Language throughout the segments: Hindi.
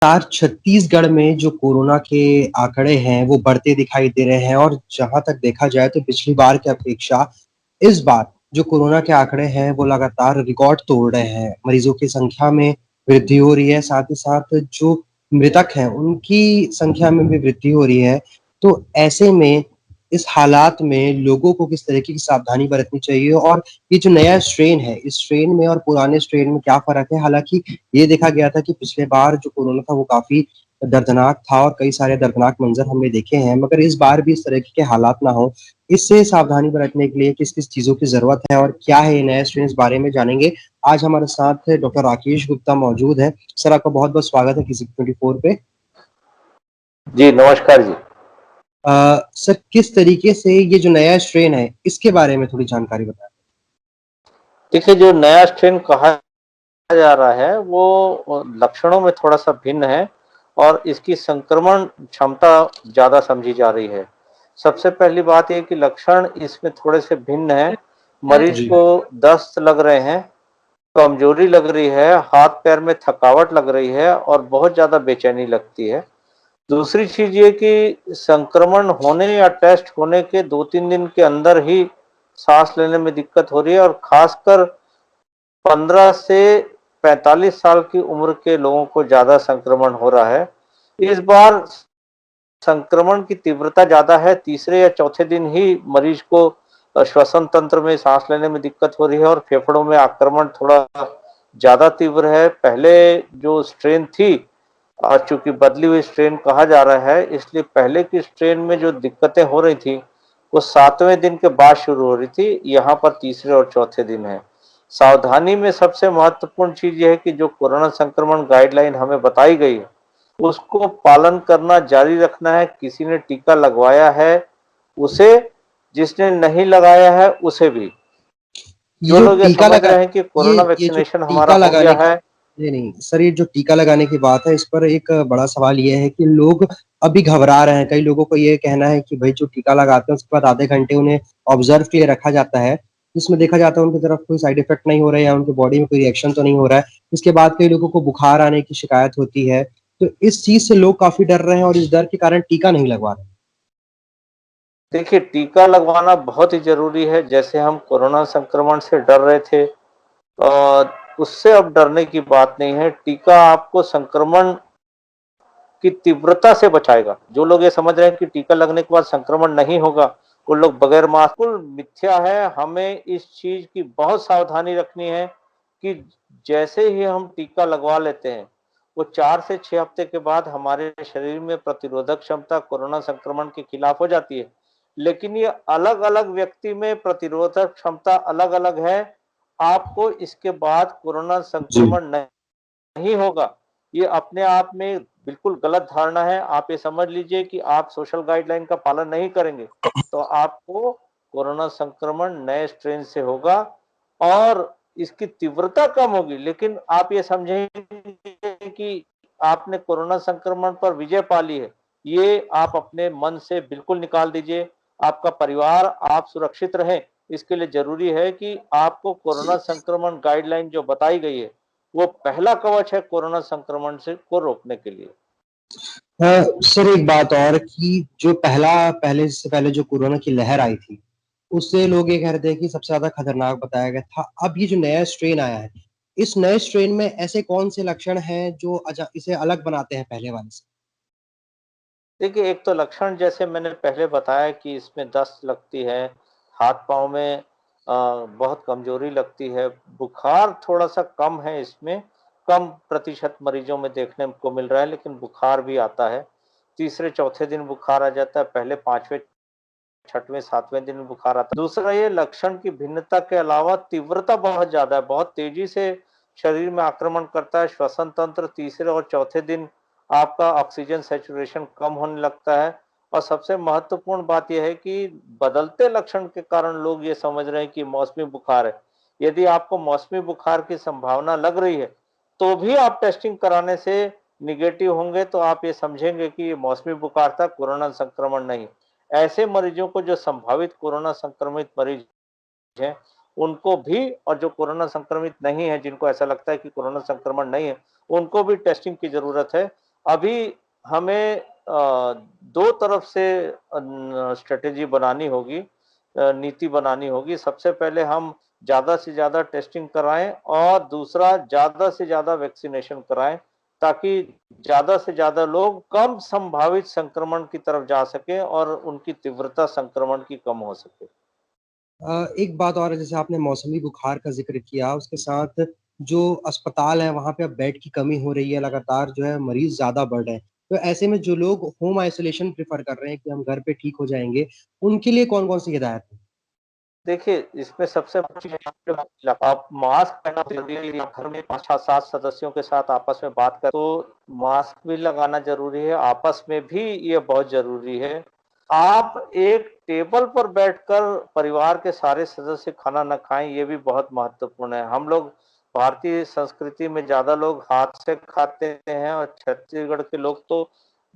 लगातार छत्तीसगढ़ में जो कोरोना के आंकड़े हैं, वो बढ़ते दिखाई दे रहे हैं और जहाँ तक देखा जाए तो पिछली बार की अपेक्षा इस बार जो कोरोना के आंकड़े हैं, वो लगातार रिकॉर्ड तोड़ रहे हैं। मरीज़ों की संख्या में वृद्धि हो रही है, साथ ही साथ जो मृतक हैं, उनकी संख्या में भी वृद्धि हो रही है। तो ऐसे में इस हालात में लोगों को किस तरीके की सावधानी बरतनी चाहिए और ये जो नया स्ट्रेन है, इस स्ट्रेन में और पुराने स्ट्रेन में क्या फ़र्क है? हालाँकि ये देखा गया था कि पिछले बार जो कोरोना था वो काफ़ी दर्दनाक था और कई सारे दर्दनाक मंज़र हमने देखे हैं, मगर इस बार भी इस तरीके के हालात ना हों, इससे सावधानी बरतने के लिए किस-किस चीज़ों की ज़रूरत है और क्या है ये नया स्ट्रेन इस बारे में जानेंगे। आज हमारे साथ डॉक्टर राकेश गुप्ता मौजूद हैं। सर आपका बहुत-बहुत स्वागत है किसी 24 पे। जी, नमस्कार जी। सर किस तरीके से ये जो नया स्ट्रेन है, इसके बारे में थोड़ी जानकारी बताएँ? देखिए, जो नया स्ट्रेन कहा जा रहा है, वो लक्षणों में थोड़ा-सा भिन्न है और इसकी संक्रमण क्षमता ज़्यादा समझी जा रही है। सबसे पहली बात ये कि लक्षण इसमें थोड़े-से भिन्न हैं। मरीज जी। को दस्त लग रहे हैं, कमज़ोरी लग रही है, हाथ-पैर में थकावट लग रही है और बहुत ज़्यादा बेचैनी लगती है। दूसरी चीज़ ये कि संक्रमण होने या टेस्ट होने के 2-3 दिन के अंदर ही साँस लेने में दिक्कत हो रही है और ख़ासकर 15 से 45 साल की उम्र के लोगों को ज़्यादा संक्रमण हो रहा है। इस बार संक्रमण की तीव्रता ज़्यादा है, तीसरे या चौथे दिन ही मरीज को श्वसन तंत्र में साँस लेने में दिक्कत हो रही है और फेफड़ों में आक्रमण थोड़ा ज़्यादा तीव्र है। पहले जो स्ट्रेन थी चूँकि बदली हुई स्ट्रेन कहा जा रहा है, इसलिए पहले की स्ट्रेन में जो दिक्कतें हो रही थी, वो 7वें दिन के बाद शुरू हो रही थी, यहाँ पर तीसरे और चौथे दिन है। सावधानी में सबसे महत्वपूर्ण चीज़ ये है कि जो कोरोना संक्रमण गाइडलाइन हमें बताई गई है, उसको पालन करना जारी रखना है। किसी ने टीका लगवाया है, उसे, जिसने नहीं लगाया है, उसे भी। ये जो जो लोग ये टीका समझ लगा रहे हैं कि कोरोना ये जो वैक्सीनेशन हमारा टीका हो गया लगाने की है। नहीं, नहीं, सर ये जो टीका लगाने की बात है, इस पर एक बड़ा सवाल ये है कि लोग अभी घबरा रहे हैं। कई लोगों को ये कहना है कि भई जो टीका लगाते हैं, उसके बाद आधे घंटे उन्हें ऑब्ज़र्व के लिए रखा जाता है, जिसमें देखा जाता है उनकी तरफ कोई साइड इफ़ेक्ट नहीं हो रहा है या उनकी बॉडी में कोई रिएक्शन तो नहीं हो रहा है। इसके बाद कई लोगों को बुखार आने की शिकायत होती है। तो इस चीज़ से लोग काफ़ी डर रहे हैं और इस डर के कारण टीका नहीं लगवा रहे हैं। देखिए, टीका लगवाना बहुत ही ज़रूरी है। जैसे हम कोरोना संक्रमण से डर रहे थे, उससे अब डरने की बात नहीं है। टीका आपको संक्रमण की तीव्रता से बचाएगा। जो लोग ये समझ रहे हैं कि टीका लगने के बाद संक्रमण नहीं होगा, वो लोग बगैर मास्क, बिल्कुल मिथ्या है। हमें इस चीज़ की बहुत सावधानी रखनी है कि जैसे ही हम टीका लगवा लेते हैं, वो 4 से 6 हफ्ते के बाद हमारे शरीर में प्रतिरोधक क्षमता कोरोना संक्रमण के खिलाफ हो जाती है। लेकिन ये अलग-अलग व्यक्ति में प्रतिरोधक क्षमता अलग-अलग है। आपको इसके बाद कोरोना जी। संक्रमण नहीं होगा, ये अपने आप में बिल्कुल गलत धारणा है। आप ये समझ लीजिए कि आप सोशल गाइडलाइन का पालन नहीं करेंगे, तो आपको कोरोना संक्रमण नए स्ट्रेन से होगा और इसकी तीव्रता कम होगी, लेकिन आप ये समझेंगे कि आपने कोरोना संक्रमण पर विजय पा ली है। ये आप अपने मन से बिल्कुल निकाल दीजिए। आपका परिवार, आप सुरक्षित रहें, इसके लिए ज़रूरी है कि आपको कोरोना संक्रमण गाइडलाइन जो बताई गई है, वो पहला कवच है कोरोना संक्रमण से को रोकने के लिए। सर एक बात और कि जो पहले से पहले जो कोरोना की लहर आई थी, उससे लोग ये कह रहे थे कि सबसे ज़्यादा खतरनाक बताया गया था। अब ये जो नया स्ट्रेन आया है, इस नए स्ट्रेन में ऐसे कौन से लक्षण हैं जो इसे अलग बनाते हैं पहले वाले से? देखिए, एक तो लक्षण जैसे मैंने पहले बताया कि इसमें दस्त लगती है, हाथ-पाँव में बहुत कमज़ोरी लगती है, बुखार थोड़ा-सा कम है इसमें, कम प्रतिशत मरीज़ों में देखने को मिल रहा है, लेकिन बुखार भी आता है। तीसरे-चौथे दिन बुखार आ जाता है, पहले 5वें, 6वें, 7वें दिन बुखार आता है। दूसरा ये लक्षण की भिन्नता के अलावा तीव्रता बहुत ज़्यादा है, बहुत तेज़ी से शरीर में आक्रमण करता है, श्वसन तंत्र तीसरे और चौथे दिन आपका ऑक्सीजन सैचुरेशन कम होने लगता है और सबसे महत्वपूर्ण बात यह है कि बदलते लक्षण के कारण लोग ये समझ रहे हैं कि मौसमी बुखार है। यदि आपको मौसमी बुखार की संभावना लग रही है, तो भी आप टेस्टिंग कराने से नेगेटिव होंगे, तो आप ये समझेंगे कि ये मौसमी बुखार था, कोरोना संक्रमण नहीं। ऐसे मरीजों को जो संभावित कोरोना संक्रमित मरीज हैं, उनको भी, और जो कोरोना संक्रमित नहीं है, जिनको ऐसा लगता है कि कोरोना संक्रमण नहीं है, उनको भी टेस्टिंग की ज़रूरत है। अभी हमें 2 तरफ से स्ट्रैटेजी बनानी होगी, नीति बनानी होगी। सबसे पहले हम ज़्यादा से ज़्यादा टेस्टिंग कराएँ और दूसरा ज़्यादा से ज़्यादा वैक्सीनेशन कराएँ, ताकि ज़्यादा से ज़्यादा लोग कम संभावित संक्रमण की तरफ जा सकें और उनकी तीव्रता संक्रमण की कम हो सके। एक बात और है, जैसे आपने मौसमी बुखार का ज़िक्र किया, उसके साथ जो अस्पताल है वहाँ पे अब बेड की कमी हो रही है, लगातार जो है मरीज़ ज़्यादा बढ़ रहे हैं। तो ऐसे में जो लोग होम आइसोलेशन प्रेफ़र कर रहे हैं कि हम घर पे ठीक हो जाएँगे, उनके लिए कौन-कौन सी हिदायत है? देखिए, इसमें सबसे बड़ी चीज़ है आप मास्क पहनना ज़रूरी है। यदि आप घर में 5, 6, 7 सदस्यों के साथ आपस में बात करें, तो मास्क भी लगाना ज़रूरी है, आपस में भी ये बहुत ज़रूरी है। आप एक टेबल पर बैठकर परिवार के सारे सदस्य खाना ना खाएँ, ये भी बहुत महत्वपूर्ण है। हम लोग भारतीय संस्कृति में ज़्यादा लोग हाथ से खाते हैं और छत्तीसगढ़ के लोग तो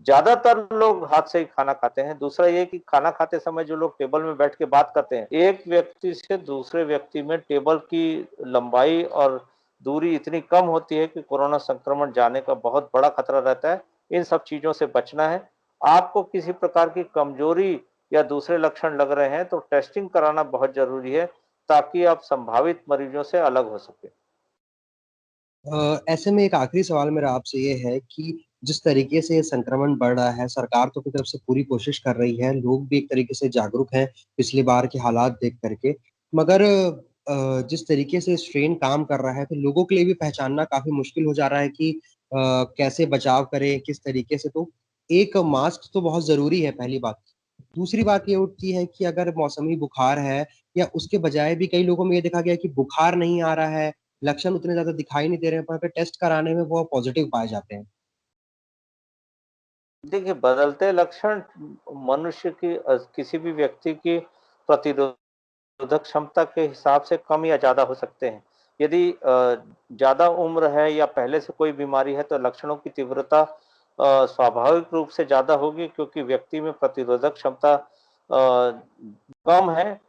ज़्यादातर लोग हाथ से ही खाना खाते हैं। दूसरा ये कि खाना खाते समय जो लोग टेबल में बैठ के बात करते हैं, एक व्यक्ति से दूसरे व्यक्ति में टेबल की लंबाई और दूरी इतनी कम होती है कि कोरोना संक्रमण जाने का बहुत बड़ा खतरा रहता है। इन सब चीज़ों से बचना है। आपको किसी प्रकार की कमजोरी या दूसरे लक्षण लग रहे हैं, तो टेस्टिंग कराना बहुत ज़रूरी है, ताकि आप संभावित मरीजों से अलग हो सकें। ऐसे में एक आखिरी सवाल मेरा आपसे ये है कि जिस तरीके से ये संक्रमण बढ़ रहा है, सरकार तो अपनी तरफ से पूरी कोशिश कर रही है, लोग भी एक तरीके से जागरूक हैं पिछली बार के हालात देख कर के। मगर जिस तरीके से स्ट्रेन काम कर रहा है, तो लोगों के लिए भी पहचानना काफ़ी मुश्किल हो जा रहा है कि कैसे बचाव करें, किस तरीके से। तो एक मास्क तो बहुत ज़रूरी है, पहली बात। दूसरी बात ये उठती है कि अगर मौसमी बुखार है या उसके बजाय भी कई लोगों में ये देखा गया है कि बुखार नहीं आ रहा है, लक्षण उतने ज़्यादा दिखाई नहीं दे रहे हैं, पर अगर टेस्ट कराने में वो पॉज़िटिव पाए जाते हैं। देखिए, बदलते लक्षण मनुष्य की किसी भी व्यक्ति की प्रतिरोधक क्षमता के हिसाब से कम या ज़्यादा हो सकते हैं। यदि ज़्यादा उम्र है या पहले से कोई बीमारी है, तो लक्षणों की तीव्रता स्वाभाविक रूप से ज़्यादा होगी, क्योंकि व्यक्ति में प्रतिरोधक क्षमता कम है।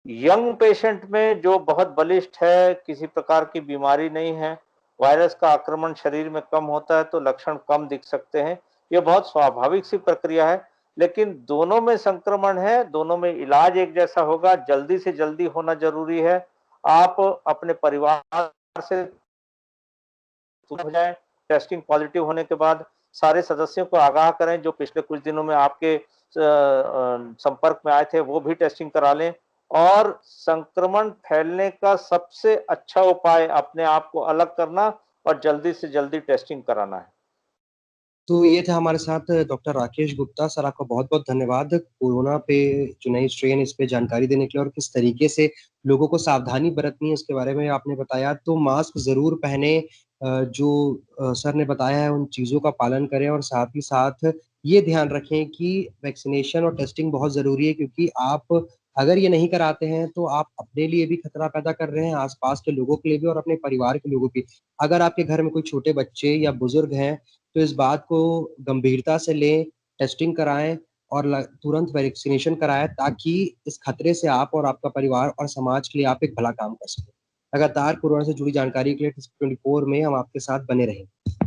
यंग पेशेंट में जो बहुत बलिष्ठ है, किसी प्रकार की बीमारी नहीं है, वायरस का आक्रमण शरीर में कम होता है, तो लक्षण कम दिख सकते हैं। ये बहुत स्वाभाविक सी प्रक्रिया है, लेकिन दोनों में संक्रमण है, दोनों में इलाज एक जैसा होगा, जल्दी से जल्दी होना ज़रूरी है। आप अपने परिवार से दूर हो जाएँ, टेस्टिंग पॉज़िटिव होने के बाद सारे सदस्यों को आगाह करें, जो पिछले कुछ दिनों में आपके संपर्क में आए थे, वो भी टेस्टिंग करा लें। और संक्रमण फैलने का सबसे अच्छा उपाय अपने आप को अलग करना और जल्दी से जल्दी टेस्टिंग कराना है। तो ये थे हमारे साथ डॉक्टर राकेश गुप्ता। सर, आपका बहुत-बहुत धन्यवाद। कोरोना पे जो नई स्ट्रेन है, इस पे जानकारी देने के लिए और किस तरीके से लोगों को सावधानी बरतनी है, इसके बारे में आपने बताया। तो मास्क ज़रूर पहनें, जो सर ने बताया है, उन चीज़ों का पालन करें और साथ ही साथ ये ध्यान रखें कि वैक्सीनेशन और टेस्टिंग बहुत ज़रूरी है, क्योंकि आप अगर ये नहीं कराते हैं, तो आप अपने लिए भी खतरा पैदा कर रहे हैं, आस-पास के लोगों के लिए भी और अपने परिवार के लोगों के। अगर आपके घर में कोई छोटे बच्चे या बुज़ुर्ग हैं, तो इस बात को गंभीरता से लें, टेस्टिंग कराएँ और तुरंत वैक्सीनेशन कराएँ, ताकि इस खतरे से आप और आपका परिवार और समाज के लिए आप एक भला काम कर सकें। लगातार कोरोना से जुड़ी जानकारी के लिए टिप्स 24 में हम आपके साथ बने रहेंगे।